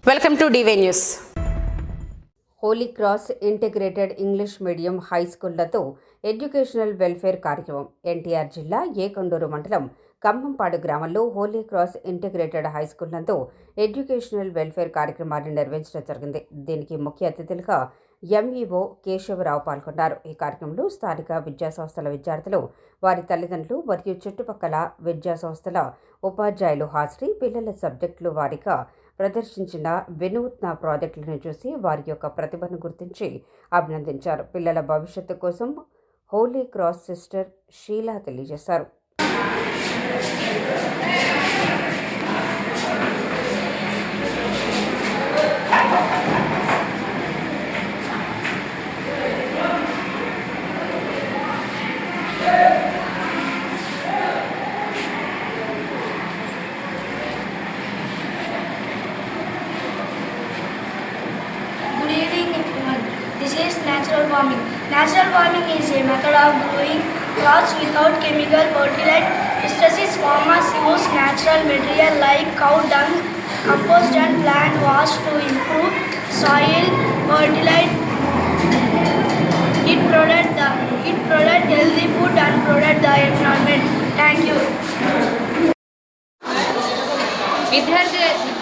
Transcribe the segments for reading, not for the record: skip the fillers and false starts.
Welcome to DY news. Holy cross integrated English medium high స్కూళ్లతో educational welfare కార్యక్రమం. ఎన్టీఆర్ జిల్లా ఏకొండూరు మండలం కంభంపాడు గ్రామంలో హోలీ క్రాస్ ఇంటిగ్రేటెడ్ హై స్కూళ్లతో ఎడ్యుకేషనల్ వెల్ఫేర్ కార్యక్రమాన్ని నిర్వహించడం జరిగింది. దీనికి ముఖ్య అతిథులుగా ఎంఈఓ కేశవరావు పాల్గొన్నారు. ఈ కార్యక్రమంలో స్థానిక విద్యాసంస్థల విద్యార్థులు, వారి తల్లిదండ్రులు మరియు చుట్టుపక్కల విద్యాసంస్థల ఉపాధ్యాయులు హాజరై పిల్లల సబ్జెక్టులు వారిగా ప్రదర్శించిన వినూత్న ప్రాజెక్టులను చూసి వారి యొక్క ప్రతిభను గుర్తించి అభినందించారు. పిల్లల భవిష్యత్తు కోసం హోలీ క్రాస్ సిస్టర్ షీలా తెలియజేశారు. This is natural farming. Natural farming is a method of growing crops without chemical fertilizer. Pesticides. Farmers use natural material like cow dung, compost and plant wash to improve soil fertility. It product healthy food and product the environment. Thank you.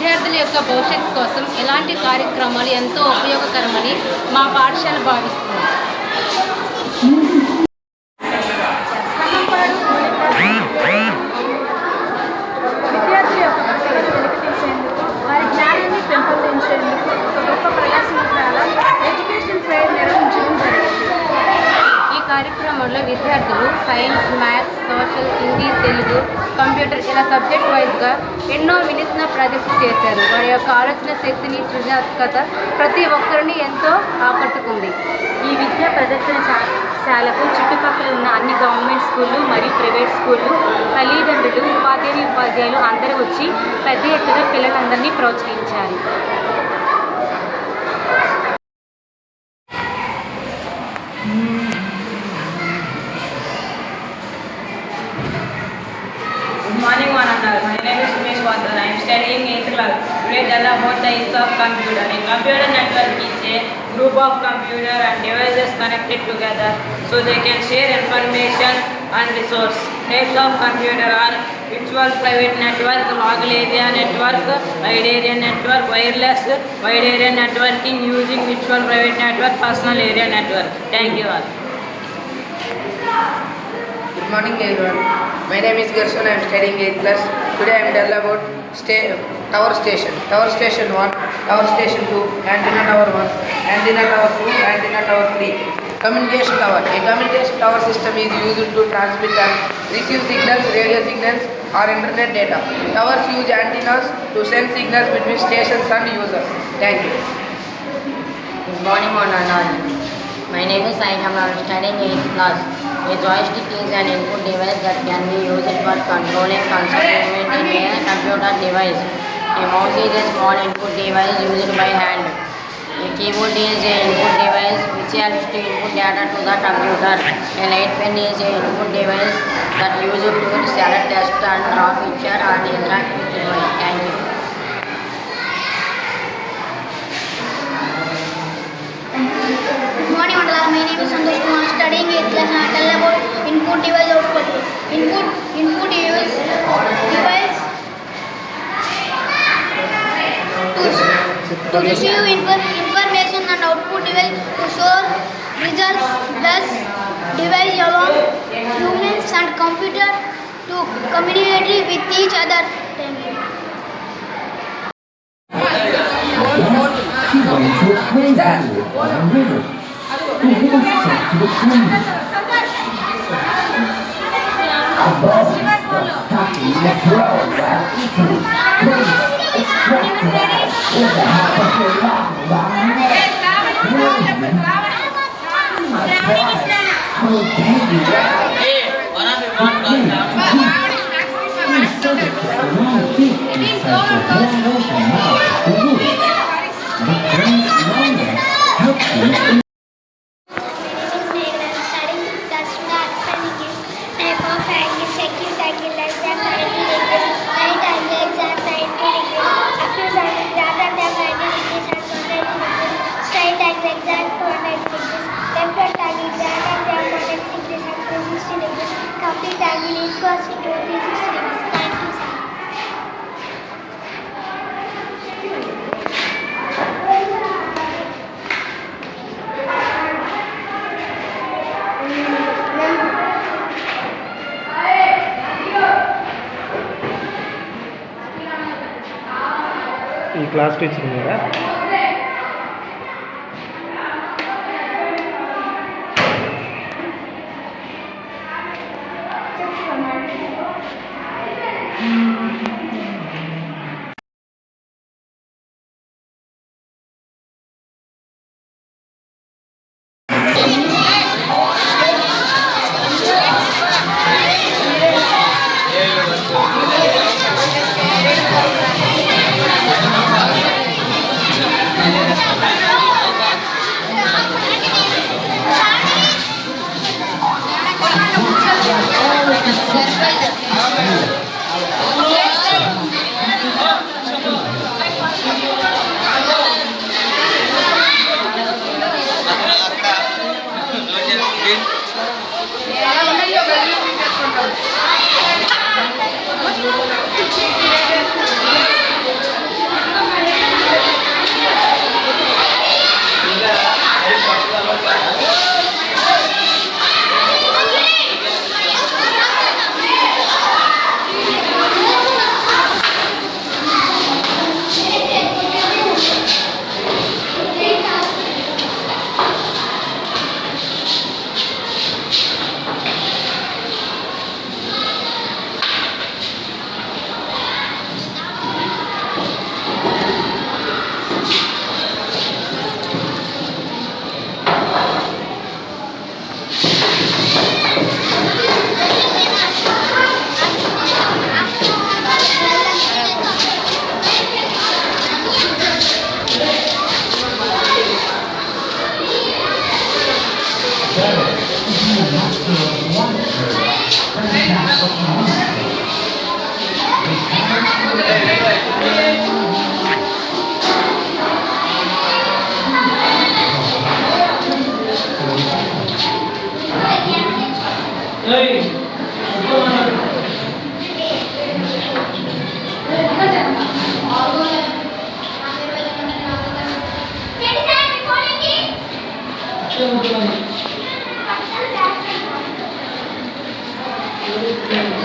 విద్యార్థుల యొక్క భవిష్యత్తు కోసం ఇలాంటి కార్యక్రమాలు ఎంతో ఉపయోగకరమని మా పాఠశాల భావిస్తుంది. విద్యార్థుల యొక్క ప్రతిభను వెలికితీసేందుకు, వారి జ్ఞానాన్ని పెంపొందించేందుకు ఒక గొప్ప ప్రదర్శనశాల ఎడ్యుకేషన్ ఫెయిర్ నిర్వహించడం జరిగింది. ఈ కార్యక్రమంలో విద్యార్థులు science, maths, social, Hindi, Telugu, computer ఇలా సబ్జెక్ట్ వైజ్గా ఎన్నో వినూత్న ప్రాజెక్టులు చేశారు. వారి యొక్క ఆలోచన శక్తిని, సృజనాత్మకత ప్రతి ఒక్కరిని ఎంతో ఆకట్టుకుంది. ఈ విద్యా ప్రదర్శనశాలకు చుట్టుపక్కల ఉన్న అన్ని గవర్నమెంట్ స్కూళ్ళు మరియు ప్రైవేట్ స్కూళ్ళు తల్లిదండ్రులు, ఉపాధ్యాయులు అందరూ వచ్చి పెద్ద ఎత్తున పిల్లలందరినీ ప్రోత్సహించారు. Good morning, one and all. My name is Umesh Wadhar. I am studying 8th class. Today, tell about the use of computer. A computer network is a group of computer and devices connected together so they can share information and resource. Types of computer are virtual private network, local area network, wide area network, wireless, wide area networking using virtual private network, personal area network. Thank you all. Good morning everyone. My name is Gershon. I am studying 8th class. Today I am telling about tower station. Tower station 1, tower station 2, antenna tower 1, antenna tower 2, antenna tower 3. Communication tower. A communication tower system is used to transmit and receive signals, radio signals or internet data. Towers use antennas to send signals between stations and users. Thank you. Good morning one and all. My name is Saiham. I am studying 8th class. A joystick is an input device that can be used for controlling constant movement in a computer device. A mouse is a small input device used by hand. A keyboard is an input device which helps to input data to the computer. A light pen is an input device that used to select text and draw picture and interact with the device. Thank you. Good morning, Mandala. My name is Santosh Kumar. I am studying 8th class and I tell about input device output. Input device to receive information and output device to show results. Thus, device allow humans and computer to communicate with each other. Thank you. Second angle, exact 90 degrees, accused angle greater than 90 equals to 2, 3, 6, 7. Thank you, sir. ఈ class teacher ఉన్నారా?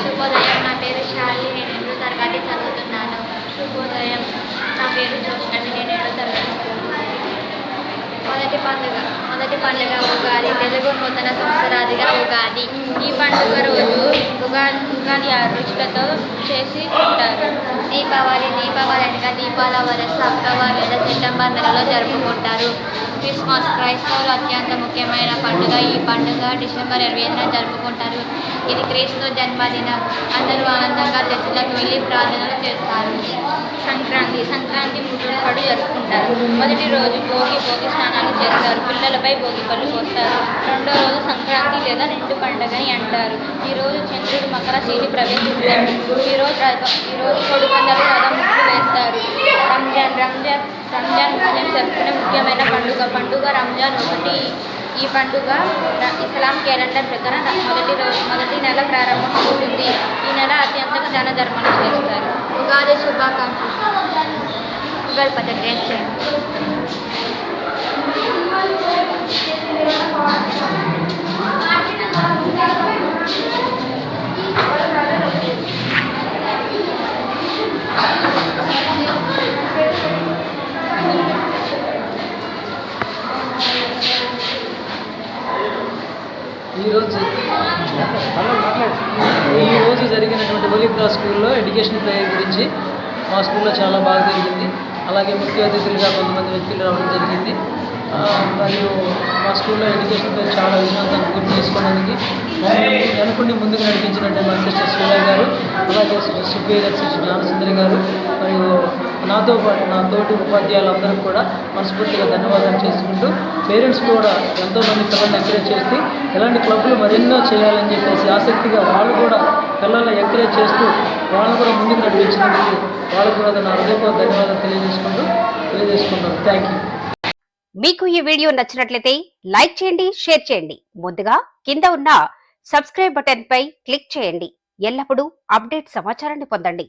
శుభోదయం, నా పేరు శాలి, నేను 8వ తరగతి చదువుతున్నాను. శుభోదయం, నా పేరు జోష్నవి, నేను 7వ తరగతి చదువుతున్నాను. మొదటి పండుగ ఉగాది, తెలుగు నూతన సంవత్సరాదిగా ఉగాది. ఈ పండుగ రోజు ఉగాది 6 రుచులతో చేసి ఉంటారు. దీపావళి అనగా దీపాల వరస అక్టోబర్ లేదా సెప్టెంబర్ నెలలో జరుపుకుంటారు. క్రిస్మస్ క్రైస్తవులు అత్యంత ముఖ్యమైన పండుగ. ఈ పండుగ డిసెంబర్ 25న జరుపుకుంటారు. ఇది క్రీస్తు జన్మదినం. అందరూ ఆనందంగా చర్చిలకు వెళ్ళి ప్రార్థనలు చేస్తారు. సంక్రాంతి ముట్టుడు జరుపుకుంటారు. మొదటి రోజు భోగి స్నానాలు చేస్తారు. పిల్లలపై భోగి పళ్ళు పోస్తారు. రెండో రోజు సంక్రాంతి లేదా నిండు పండుగని అంటారు. ఈరోజు చంద్రుడు మకర రాశిని ప్రవేశిస్తాడు. ఈరోజు కొడుకందరూ రథం ముట్లు వేస్తారు. రంజాన్ ముస్లిం జరుపుకునే ముఖ్యమైన పండుగ రంజాన్ ఒకటి. ఈ పండుగ ఇస్లాం క్యాలెండర్ ప్రకారం మొదటి నెల ప్రారంభం అవుతుంది. ఈ నెల అత్యంతగా దాన ధర్మాలు చేస్తారు. ఉగాది శుభాకాంక్షలు. ఉగాది పచ్చడి టేస్ట్ చేయండి. ఈరోజు జరిగినటువంటి హోలీ క్రాస్ స్కూల్లో ఎడ్యుకేషన్ ప్రేయర్ గురించి మా స్కూల్లో చాలా బాగా జరిగింది. అలాగే ముఖ్య అతిథులుగా కొంతమంది వ్యక్తులు రావడం జరిగింది. మరియు మా స్కూల్లో ఎడ్యుకేషన్ ప్రేయర్ చాలా విజయవంతంగా గుర్తు చేసుకోవడానికి అనుకుని ముందుకు నడిపించినట్టే మా సిస్టర్ సూర్య గారు, అలాగే సిస్టర్ సుబ్బయ్య గారు, సిస్టర్ జ్ఞానసుందరి గారు, మరియు నాతో పాటు నా తోటి ఉపాధ్యాయులందరూ కూడా మనస్ఫూర్తిగా ధన్యవాదాలు చేసుకుంటూ, పేరెంట్స్ కూడా ఎంతోమంది పిల్లల్ని ఎంకరేజ్ చేసి ఇలాంటి క్లబ్లు మరెన్నో చేయాలని చెప్పేసి ఆసక్తిగా వాళ్ళు కూడా పిల్లల్ని ఎంకరేజ్ చేస్తూ వాళ్ళని కూడా ముందుకు నడిపించినందుకు వాళ్ళకు కూడా నా హృదయపూర్వక ధన్యవాదాలు తెలియజేసుకుంటాను. Thank you. మీకు ఈ వీడియో నచ్చినట్లయితే లైక్ చేయండి, షేర్ చేయండి. ముందుగా కింద ఉన్న సబ్స్క్రైబ్ బటన్ పై క్లిక్ చేయండి. ఎల్లప్పుడూ అప్డేట్ సమాచారాన్ని పొందండి.